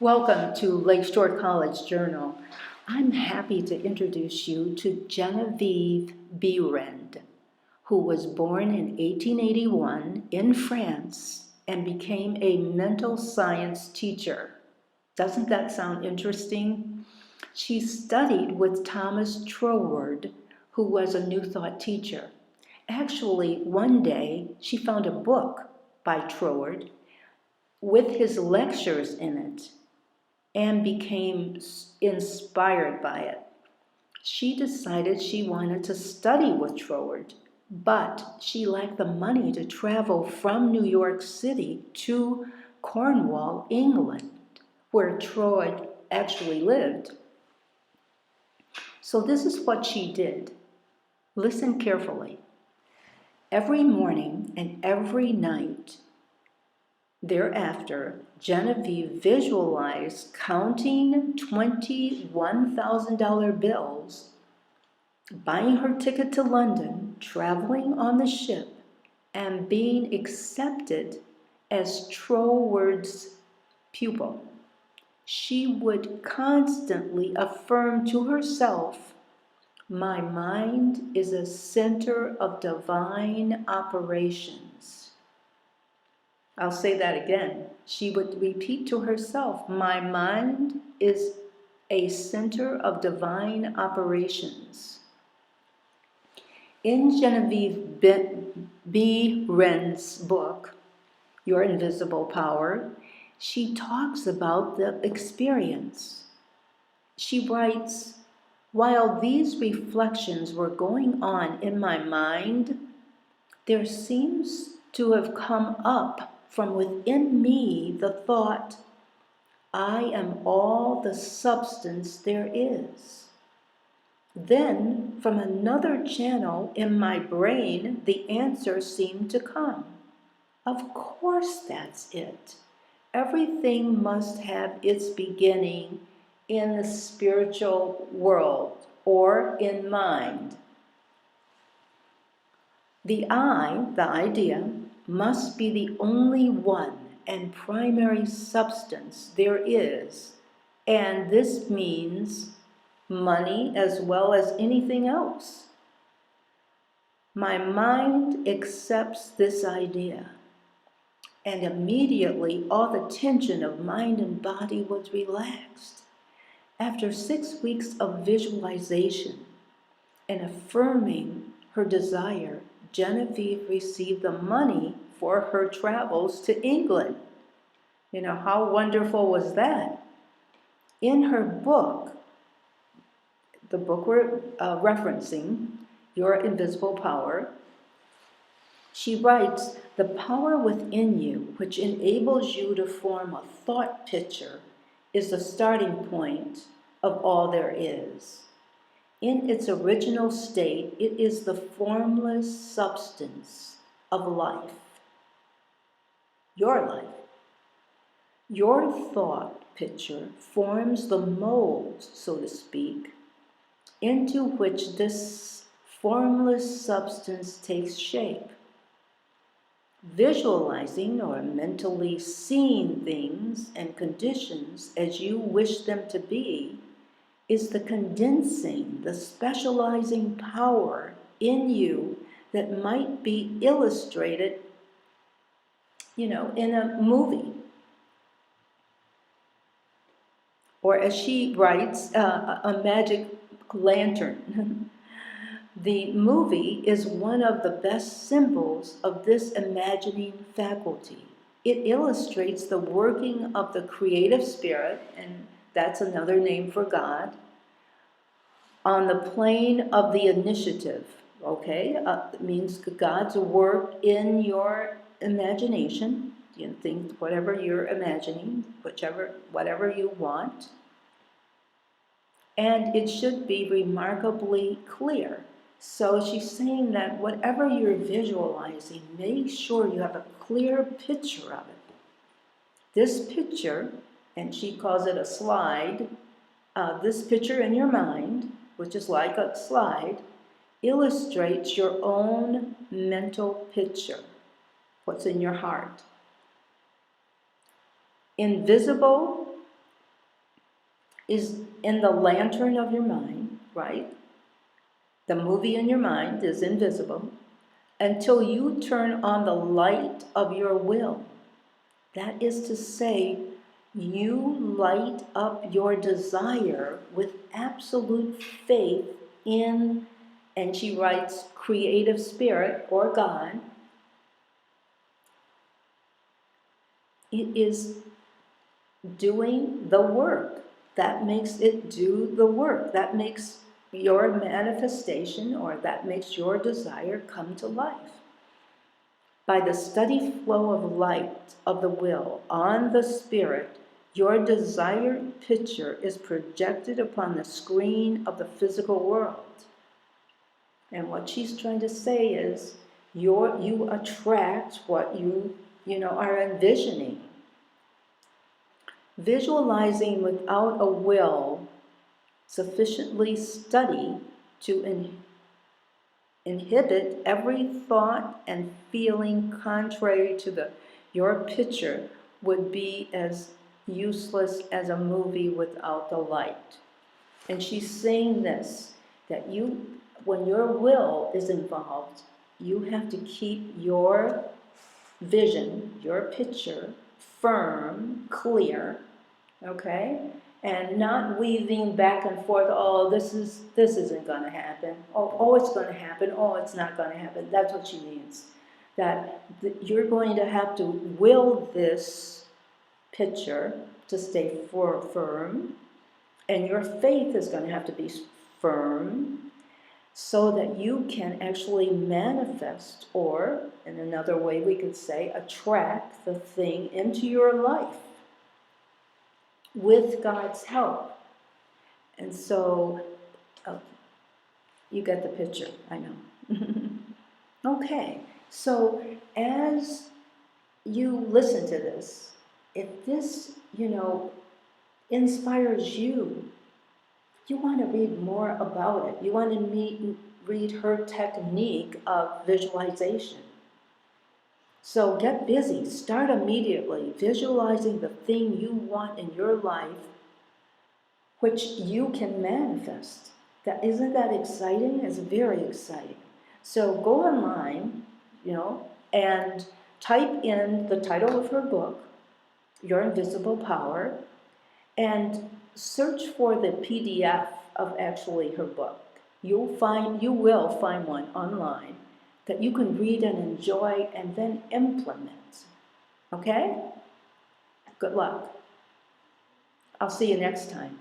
Welcome to Lakeshore College Journal. I'm happy to introduce you to Genevieve Berend, who was born in 1881 in France and became a mental science teacher. Doesn't that sound interesting? She studied with Thomas Troward, who was a New Thought teacher. Actually, one day she found a book by Troward with his lectures in it and became inspired by it. She decided she wanted to study with Troward, but she lacked the money to travel from New York City to Cornwall, England, where Troward actually lived. So this is what she did. Listen carefully. Every morning and every night thereafter, Genevieve visualized counting $21,000 bills, buying her ticket to London, traveling on the ship, and being accepted as Troward's pupil. She would constantly affirm to herself, "My mind is a center of divine operations." I'll say that again. She would repeat to herself, "My mind is a center of divine operations." In Genevieve B. Wren's book, Your Invisible Power, she talks about the experience. She writes, "While these reflections were going on in my mind, there seems to have come up from within me the thought, I am all the substance there is. Then, from another channel in my brain, the answer seemed to come. Of course that's it. Everything must have its beginning in the spiritual world or in mind. The I, the idea, must be the only one and primary substance there is, and this means money as well as anything else. My mind accepts this idea, and immediately all the tension of mind and body was relaxed. After 6 weeks of visualization and affirming her desire, Genevieve received the money for her travels to England. How wonderful was that? In her book, the book we're referencing, Your Invisible Power, she writes, "The power within you, which enables you to form a thought picture, is the starting point of all there is. In its original state, it is the formless substance of life, your life. Your thought picture forms the mold, so to speak, into which this formless substance takes shape. Visualizing or mentally seeing things and conditions as you wish them to be is the condensing, the specializing power in you that might be illustrated, in a movie." Or as she writes, a magic lantern. The movie is one of the best symbols of this imagining faculty. It illustrates the working of the creative spirit, and that's another name for God, on the plane of the initiative, okay? It means God's work in your imagination. You think whatever you're imagining, whatever you want. And it should be remarkably clear. So she's saying that whatever you're visualizing, make sure you have a clear picture of it. This picture, and she calls it a slide, this picture in your mind, which is like a slide, illustrates your own mental picture, what's in your heart. Invisible is in the lantern of your mind, right? The movie in your mind is invisible until you turn on the light of your will. That is to say, you light up your desire with absolute faith in, and she writes, creative spirit or God. It is doing the work. That makes it do the work. That makes your manifestation, or that makes your desire come to life. By the steady flow of light of the will on the spirit, your desired picture is projected upon the screen of the physical world. And what she's trying to say is, you attract what you are envisioning. Visualizing without a will sufficiently study to inhibit every thought and feeling contrary to your picture would be as useless as a movie without the light. And she's saying this, that when your will is involved, you have to keep your vision, your picture, firm, clear, okay? And not weaving back and forth, oh, this isn't going to happen. Oh, it's going to happen. Oh, it's not going to happen. That's what she means. That you're going to have to will this picture to stay firm, and your faith is going to have to be firm, so that you can actually manifest, or in another way we could say, attract the thing into your life with God's help. And so, you get the picture, I know. Okay, so as you listen to this, if this, inspires you, you want to read more about it. You want to read her technique of visualization. So get busy. Start immediately visualizing the thing you want in your life, which you can manifest. Isn't that exciting? It's very exciting. So go online, and type in the title of her book, Your Invisible Power, and search for the PDF of actually her book. You will find one online that you can read and enjoy and then implement. Okay? Good luck. I'll see you next time.